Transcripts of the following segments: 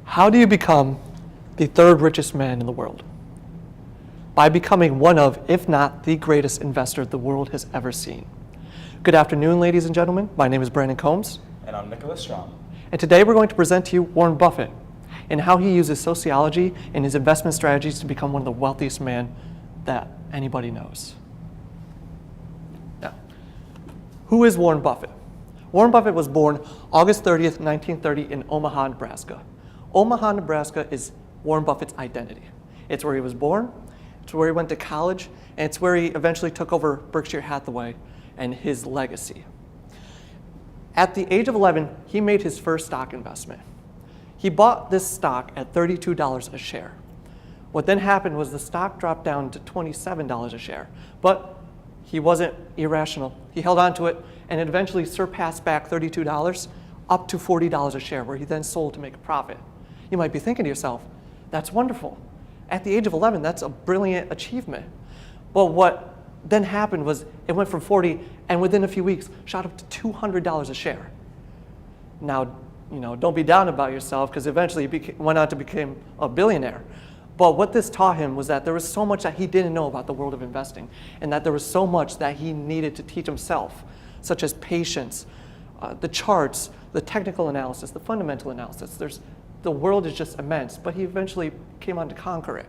How do you become the third richest man in the world? By becoming one of, if not the greatest investor the world has ever seen. Good afternoon, ladies and gentlemen. My name is Brandon Combs. And I'm Nicholas Strom. And today we're going to present to you Warren Buffett and how he uses sociology and his investment strategies to become one of the wealthiest men that anybody knows. Now, who is Warren Buffett? Warren Buffett was born August 30th, 1930 in Omaha, Nebraska. Omaha, Nebraska is Warren Buffett's identity. It's where he was born, it's where he went to college, and it's where he eventually took over Berkshire Hathaway and his legacy. At the age of 11, he made his first stock investment. He bought this stock at $32 a share. What then happened was the stock dropped down to $27 a share, but he wasn't irrational. He held on to it, and it eventually surpassed back $32 up to $40 a share, where he then sold to make a profit. You might be thinking to yourself, that's wonderful. At the age of 11, that's a brilliant achievement. But what then happened was it went from 40 and within a few weeks shot up to $200 a share. Now, don't be down about yourself, because eventually he went on to become a billionaire. But what this taught him was that there was so much that he didn't know about the world of investing, and that there was so much that he needed to teach himself, such as patience, the charts, the technical analysis, the fundamental analysis. The world is just immense, but he eventually came on to conquer it.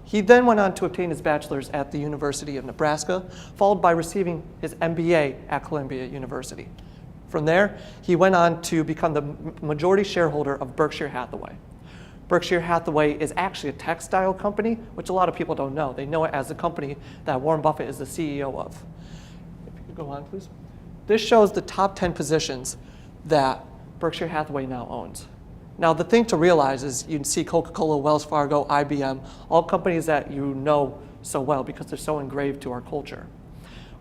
He then went on to obtain his bachelor's at the University of Nebraska, followed by receiving his MBA at Columbia University. From there, he went on to become the majority shareholder of Berkshire Hathaway. Berkshire Hathaway is actually a textile company, which a lot of people don't know. They know it as the company that Warren Buffett is the CEO of. If you could go on, please. This shows the top 10 positions that Berkshire Hathaway now owns. Now, the thing to realize is you see Coca-Cola, Wells Fargo, IBM, all companies that you know so well because they're so engraved to our culture.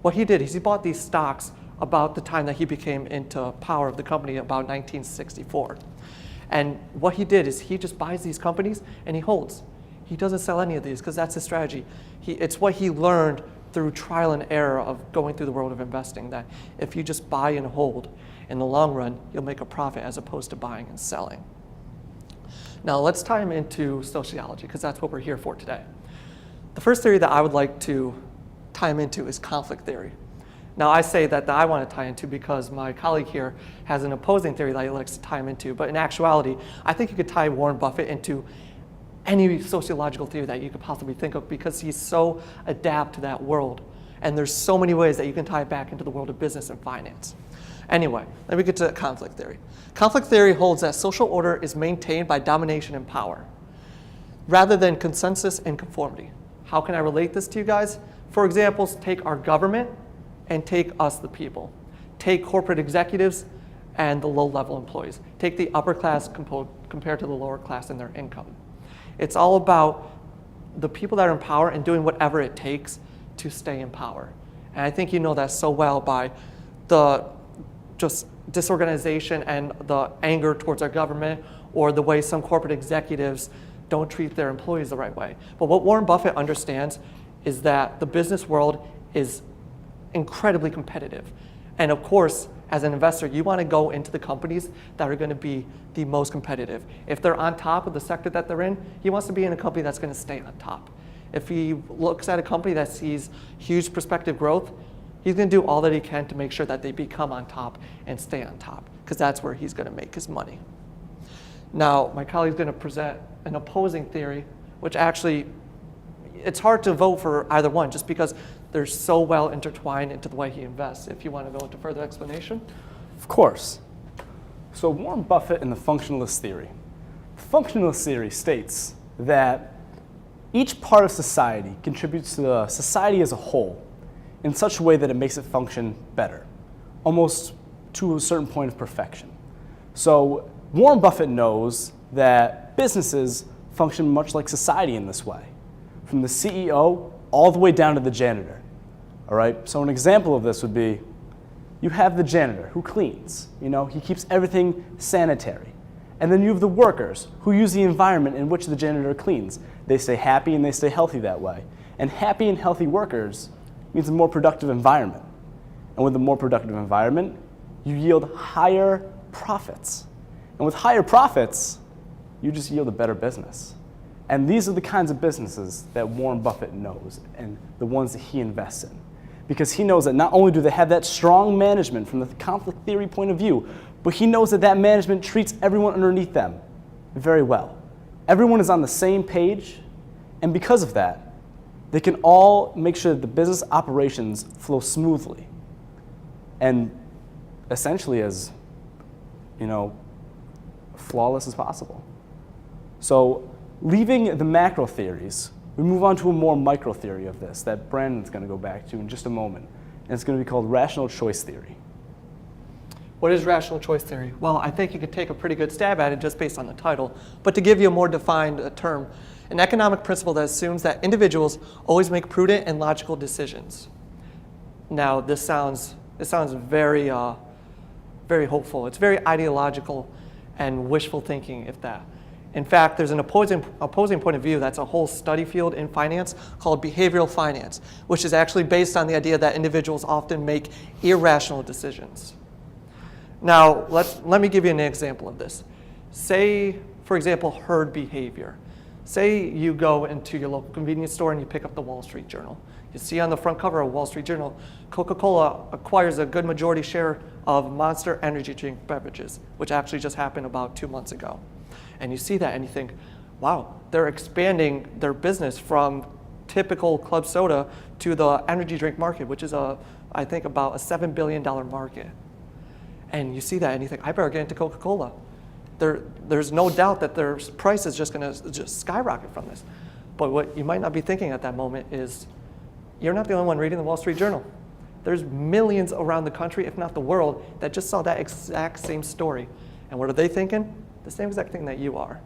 What he did is he bought these stocks about the time that he became into power of the company, about 1964. And what he did is he just buys these companies and he holds. He doesn't sell any of these because that's his strategy. It's what he learned through trial and error of going through the world of investing, that if you just buy and hold, in the long run, you'll make a profit as opposed to buying and selling. Now let's tie him into sociology, because that's what we're here for today. The first theory that I would like to tie him into is conflict theory. Now I say that I want to tie into because my colleague here has an opposing theory that he likes to tie him into, but in actuality, I think you could tie Warren Buffett into any sociological theory that you could possibly think of, because he's so adept to that world. And there's so many ways that you can tie it back into the world of business and finance. Anyway, let me get to conflict theory. Conflict theory holds that social order is maintained by domination and power, rather than consensus and conformity. How can I relate this to you guys? For example, take our government and take us, the people. Take corporate executives and the low-level employees. Take the upper class compared to the lower class in their income. It's all about the people that are in power and doing whatever it takes to stay in power. And I think you know that so well by the just disorganization and the anger towards our government, or the way some corporate executives don't treat their employees the right way. But what Warren Buffett understands is that the business world is incredibly competitive. And of course, as an investor, you want to go into the companies that are going to be the most competitive. If they're on top of the sector that they're in, he wants to be in a company that's going to stay on top. If he looks at a company that sees huge prospective growth, he's going to do all that he can to make sure that they become on top and stay on top, because that's where he's going to make his money. Now, my colleague's going to present an opposing theory, which actually, it's hard to vote for either one just because they're so well intertwined into the way he invests. If you want to go into further explanation. Of course. So Warren Buffett and the functionalist theory. The functionalist theory states that each part of society contributes to the society as a whole in such a way that it makes it function better, almost to a certain point of perfection. So Warren Buffett knows that businesses function much like society in this way, from the CEO all the way down to the janitor. All right, so an example of this would be, you have the janitor who cleans, he keeps everything sanitary. And then you have the workers who use the environment in which the janitor cleans. They stay happy and they stay healthy that way. And happy and healthy workers means a more productive environment. And with a more productive environment, you yield higher profits. And with higher profits, you just yield a better business. And these are the kinds of businesses that Warren Buffett knows and the ones that he invests in. Because he knows that not only do they have that strong management from the conflict theory point of view, but he knows that that management treats everyone underneath them very well. Everyone is on the same page, and because of that, they can all make sure that the business operations flow smoothly and essentially as, flawless as possible. So leaving the macro theories, we move on to a more micro theory of this that Brandon's going to go back to in just a moment, and it's going to be called rational choice theory. What is rational choice theory? Well, I think you could take a pretty good stab at it just based on the title. But to give you a more defined term, an economic principle that assumes that individuals always make prudent and logical decisions. Now, this sounds very, very hopeful. It's very ideological and wishful thinking, if that. In fact, there's an opposing point of view that's a whole study field in finance called behavioral finance, which is actually based on the idea that individuals often make irrational decisions. Now, let me give you an example of this. Say, for example, herd behavior. Say you go into your local convenience store and you pick up the Wall Street Journal. You see on the front cover of Wall Street Journal, Coca-Cola acquires a good majority share of Monster energy drink beverages, which actually just happened about 2 months ago. And you see that and you think, wow, they're expanding their business from typical club soda to the energy drink market, which is I think about a $7 billion market. And you see that and you think, I better get into Coca-Cola. There's no doubt that their price is just going to just skyrocket from this. But what you might not be thinking at that moment is, you're not the only one reading the Wall Street Journal. There's millions around the country, if not the world, that just saw that exact same story. And what are they thinking? The same exact thing that you are.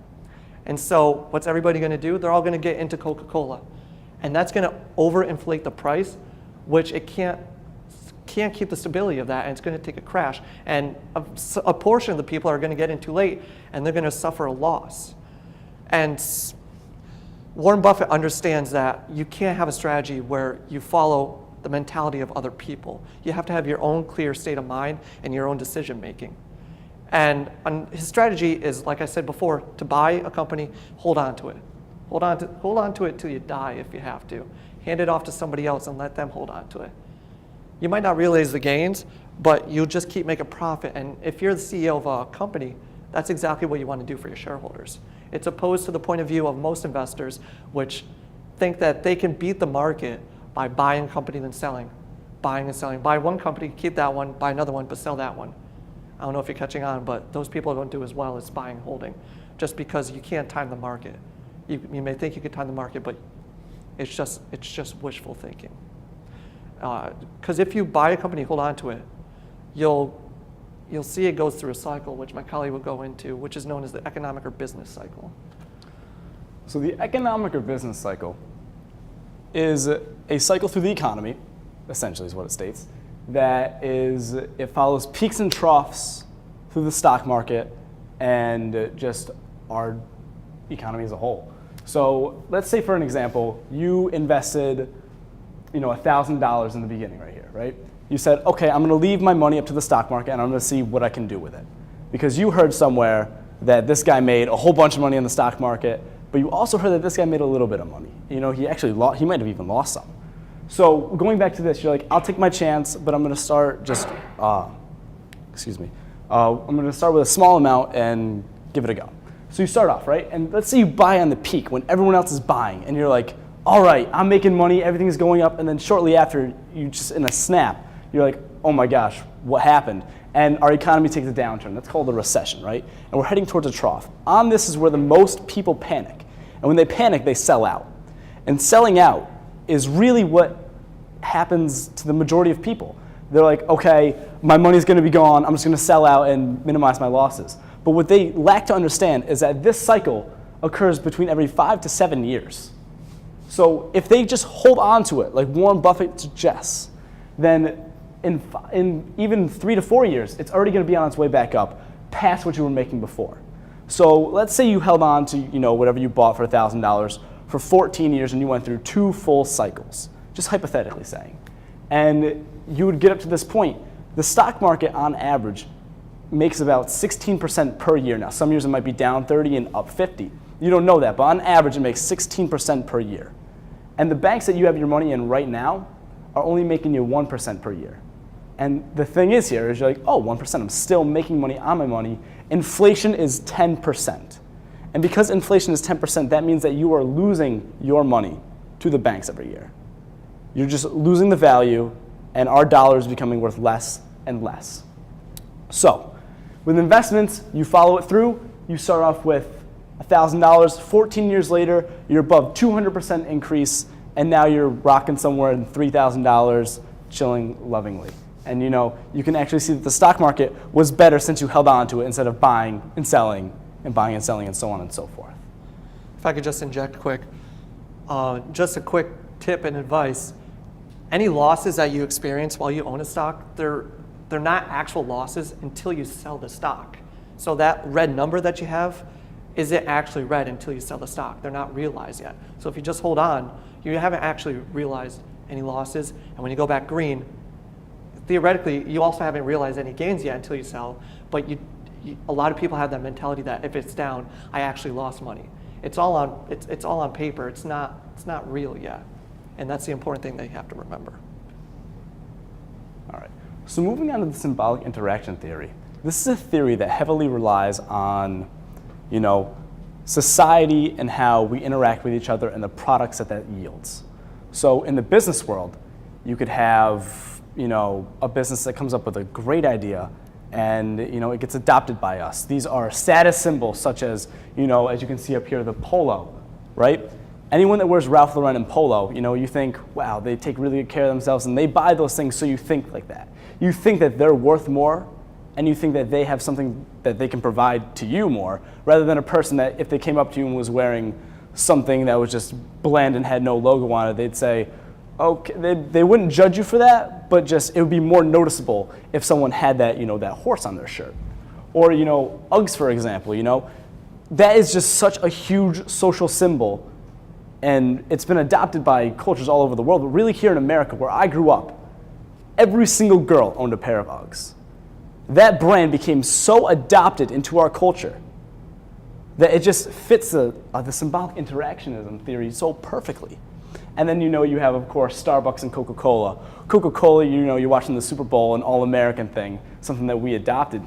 And so what's everybody going to do? They're all going to get into Coca-Cola. And that's going to overinflate the price, which it can't keep the stability of that, and it's going to take a crash. And a portion of the people are going to get in too late, and they're going to suffer a loss. And Warren Buffett understands that you can't have a strategy where you follow the mentality of other people. You have to have your own clear state of mind and your own decision making. And his strategy is, like I said before, to buy a company, hold on to it. Hold on to it till you die if you have to. Hand it off to somebody else and let them hold on to it. You might not realize the gains, but you'll just keep making profit. And if you're the CEO of a company, that's exactly what you want to do for your shareholders. It's opposed to the point of view of most investors, which think that they can beat the market by buying a company then selling, buying and selling. Buy one company, keep that one, buy another one, but sell that one. I don't know if you're catching on, but those people don't do as well as buying and holding, just because you can't time the market. You may think you could time the market, but it's just wishful thinking. Because if you buy a company, hold on to it, you'll see it goes through a cycle, which my colleague will go into, which is known as the economic or business cycle. So the economic or business cycle is a cycle through the economy, essentially is what it states, it follows peaks and troughs through the stock market and just our economy as a whole. So let's say, for an example, you invested $1,000 in the beginning right here, right? You said, okay, I'm going to leave my money up to the stock market and I'm going to see what I can do with it. Because you heard somewhere that this guy made a whole bunch of money in the stock market, but you also heard that this guy made a little bit of money. He might have even lost some. So going back to this, you're like, I'll take my chance, but I'm going to start I'm going to start with a small amount and give it a go. So you start off, right? And let's say you buy on the peak when everyone else is buying, and you're like, all right, I'm making money, everything's going up, and then shortly after, you just in a snap, you're like, oh my gosh, what happened? And our economy takes a downturn. That's called a recession, right? And we're heading towards a trough. On this is where the most people panic. And when they panic, they sell out. And selling out is really what happens to the majority of people. They're like, okay, my money's going to be gone. I'm just going to sell out and minimize my losses. But what they lack to understand is that this cycle occurs between every 5 to 7 years. So if they just hold on to it, like Warren Buffett suggests, then in even 3 to 4 years, it's already going to be on its way back up past what you were making before. So let's say you held on to whatever you bought for $1,000 for 14 years and you went through 2 full cycles, just hypothetically saying. And you would get up to this point. The stock market on average makes about 16% per year. Now, some years it might be down 30 and up 50. You don't know that, but on average, it makes 16% per year. And the banks that you have your money in right now are only making you 1% per year. And the thing is here is you're like, oh, 1%, I'm still making money on my money. Inflation is 10%. And because inflation is 10%, that means that you are losing your money to the banks every year. You're just losing the value, and our dollar is becoming worth less and less. So, with investments, you follow it through. You start off with $1,000. 14 years later, you're above 200% increase, and now you're rocking somewhere in $3,000, chilling lovingly. And you can actually see that the stock market was better since you held on to it instead of buying and selling and buying and selling and so on and so forth. If I could just inject quick, just a quick tip and advice. Any losses that you experience while you own a stock, they're not actual losses until you sell the stock. So that red number that you have isn't actually red until you sell the stock. They're not realized yet. So if you just hold on, you haven't actually realized any losses. And when you go back green, theoretically, you also haven't realized any gains yet until you sell. But a lot of people have that mentality that if it's down, I actually lost money. It's all on paper. It's not real yet. And that's the important thing that you have to remember. All right. So moving on to the symbolic interaction theory. This is a theory that heavily relies on, society and how we interact with each other and the products that yields. So in the business world, you could have, a business that comes up with a great idea and, it gets adopted by us. These are status symbols such as, as you can see up here, the polo, right? Anyone that wears Ralph Lauren and polo, you think, wow, they take really good care of themselves and they buy those things, so you think like that. You think that they're worth more, and you think that they have something that they can provide to you more, rather than a person that if they came up to you and was wearing something that was just bland and had no logo on it, they'd say, okay, they wouldn't judge you for that, but just it would be more noticeable if someone had that, that horse on their shirt. Or, Uggs, for example, that is just such a huge social symbol, and it's been adopted by cultures all over the world, but really here in America, where I grew up, every single girl owned a pair of Uggs. That brand became so adopted into our culture that it just fits the symbolic interactionism theory so perfectly. And then you have, of course, Starbucks and Coca-Cola. Coca-Cola, you're watching the Super Bowl, an all-American thing, something that we adopted,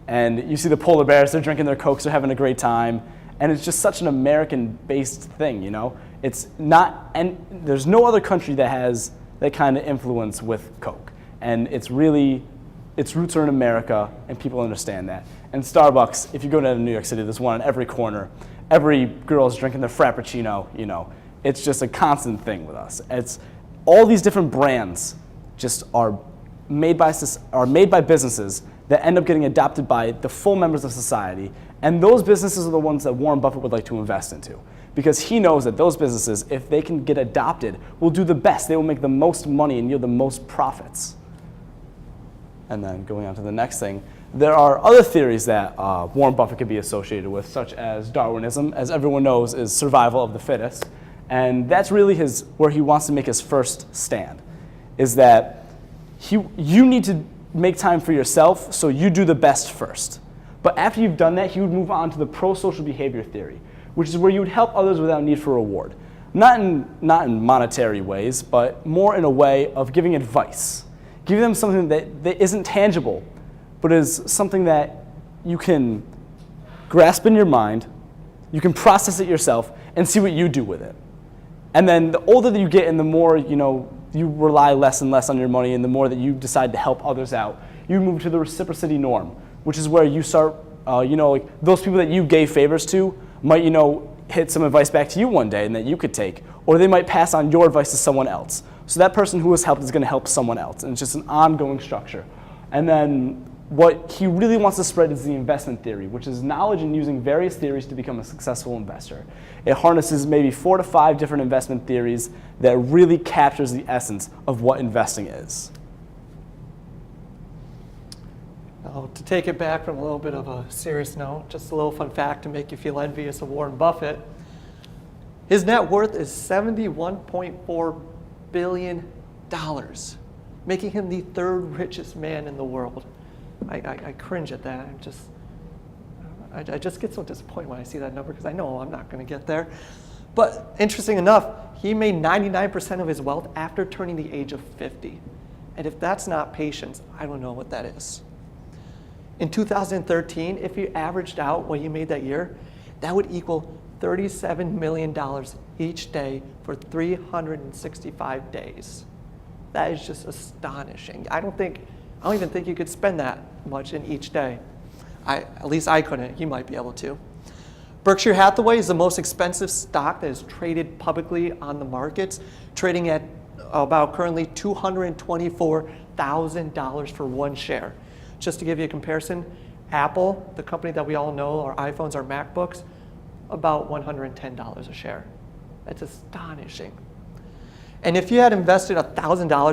And you see the polar bears, they're drinking their Cokes, they're having a great time. And it's just such an American-based thing, It's not, and there's no other country that has that kind of influence with Coke. And its roots are in America, and people understand that. And Starbucks, if you go down to New York City, there's one on every corner. Every girl's drinking their Frappuccino, It's just a constant thing with us. It's all these different brands just are made by businesses that end up getting adopted by the full members of society, and those businesses are the ones that Warren Buffett would like to invest into, because he knows that those businesses, if they can get adopted, will do the best. They will make the most money and yield the most profits. And then going on to the next thing, there are other theories that Warren Buffett could be associated with, such as Darwinism, as everyone knows, is survival of the fittest. And that's really where he wants to make his first stand, is that you need to make time for yourself, so you do the best first. But after you've done that, he would move on to the pro-social behavior theory, which is where you would help others without need for reward. Not in monetary ways, but more in a way of giving advice. Give them something that isn't tangible, but is something that you can grasp in your mind, you can process it yourself, and see what you do with it. And then the older that you get and the more, you rely less and less on your money, and the more that you decide to help others out, you move to the reciprocity norm, which is where you start, those people that you gave favors to might, hit some advice back to you one day and that you could take, or they might pass on your advice to someone else. So that person who was helped is going to help someone else, and it's just an ongoing structure. And then what he really wants to spread is the investment theory, which is knowledge in using various theories to become a successful investor. It harnesses maybe 4 to 5 different investment theories that really captures the essence of what investing is. Now, to take it back from a little bit of a serious note, just a little fun fact to make you feel envious of Warren Buffett. His net worth is $71.4 billion, making him the 3rd richest man in the world. I cringe at that. I just get so disappointed when I see that number because I know I'm not going to get there. But interesting enough, he made 99% of his wealth after turning the age of 50. And if that's not patience, I don't know what that is. In 2013, if you averaged out what he made that year, that would equal $37 million each day for 365 days. That is just astonishing. I don't even think you could spend that much in each day. At least I couldn't. He might be able to. Berkshire Hathaway is the most expensive stock that is traded publicly on the markets, trading at about currently $224,000 for one share. Just to give you a comparison, Apple, the company that we all know, our iPhones, our MacBooks, about $110 a share. That's astonishing. And if you had invested $1,000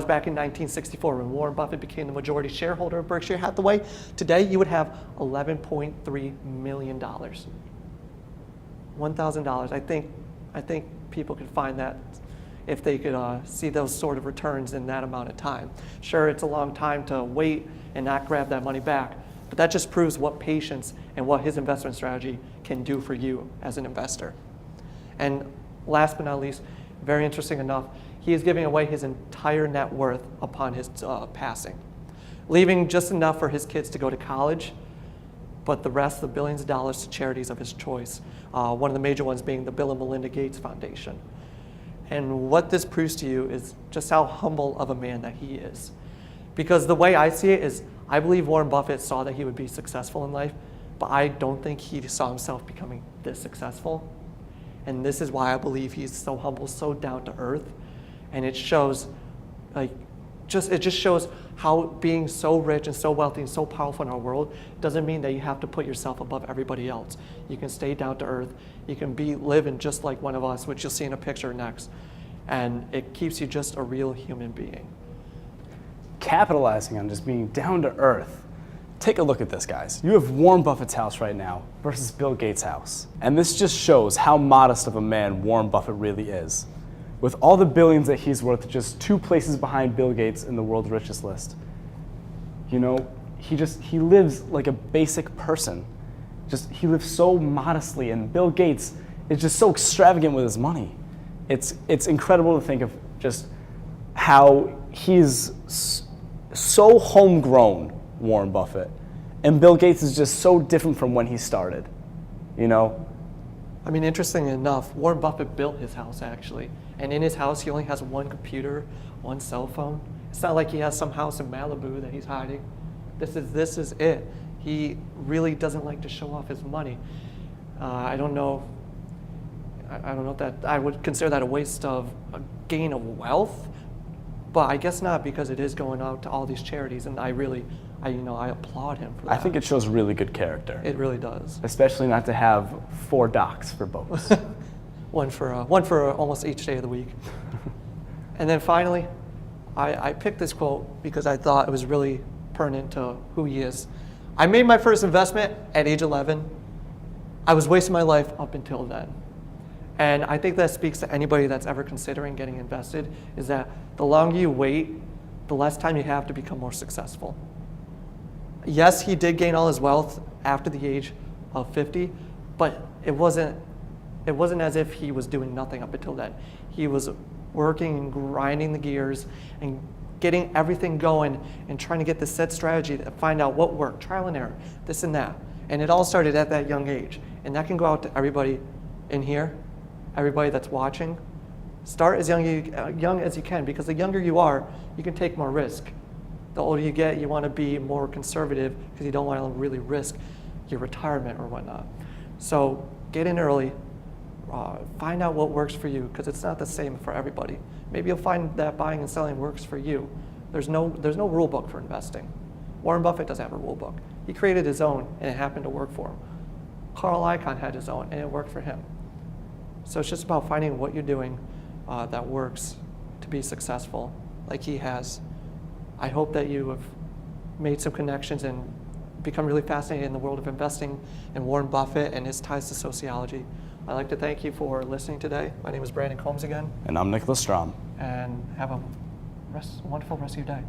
back in 1964 when Warren Buffett became the majority shareholder of Berkshire Hathaway, today you would have $11.3 million. $1,000. I think people could find that if they could see those sort of returns in that amount of time. Sure, it's a long time to wait and not grab that money back, but that just proves what patience and what his investment strategy can do for you as an investor. And last but not least, very interesting enough, he is giving away his entire net worth upon his passing, leaving just enough for his kids to go to college, but the rest, the billions of dollars, to charities of his choice. One of the major ones being the Bill and Melinda Gates Foundation. And what this proves to you is just how humble of a man that he is. Because the way I see it is, I believe Warren Buffett saw that he would be successful in life, but I don't think he saw himself becoming this successful. And this is why I believe he's so humble, so down to earth. And it shows, it just shows how being so rich and so wealthy and so powerful in our world doesn't mean that you have to put yourself above everybody else. You can stay down to earth. You can be living just like one of us, which you'll see in a picture next. And it keeps you just a real human being. Capitalizing on just being down to earth. Take a look at this, guys. You have Warren Buffett's house right now versus Bill Gates' house. And this just shows how modest of a man Warren Buffett really is. With all the billions that he's worth, just 2 places behind Bill Gates in the world's richest list. You know, he lives like a basic person. He lives so modestly, and Bill Gates is just so extravagant with his money. It's incredible to think of just how he's so homegrown, Warren Buffett, and Bill Gates is just so different from when he started, you know? I mean, interesting enough, Warren Buffett built his house actually. And in his house, he only has one computer, one cell phone. It's not like he has some house in Malibu that he's hiding. This is it. He really doesn't like to show off his money. I don't know if that I would consider that a waste of a gain of wealth, but I guess not, because it is going out to all these charities, and I applaud him for that. I think it shows really good character. It really does. Especially not to have 4 docks for boats. one for almost each day of the week. And then finally, I picked this quote because I thought it was really pertinent to who he is. I made my first investment at age 11. I was wasting my life up until then. And I think that speaks to anybody that's ever considering getting invested, is that the longer you wait, the less time you have to become more successful. Yes, he did gain all his wealth after the age of 50, but it wasn't as if he was doing nothing up until then. He was working and grinding the gears and getting everything going and trying to get the set strategy to find out what worked, trial and error, this and that. And it all started at that young age. And that can go out to everybody in here, everybody that's watching. Start as young as you can, because the younger you are, you can take more risk. The older you get, you want to be more conservative because you don't want to really risk your retirement or whatnot. So get in early, find out what works for you, because it's not the same for everybody. Maybe you'll find that buying and selling works for you. There's no rule book for investing. Warren Buffett doesn't have a rule book. He created his own, and it happened to work for him. Carl Icahn had his own, and it worked for him. So it's just about finding what you're doing that works to be successful, like he has. I hope that you have made some connections and become really fascinated in the world of investing and Warren Buffett and his ties to sociology. I'd like to thank you for listening today. My name is Brandon Combs again. And I'm Nicholas Strom. And have a wonderful rest of your day.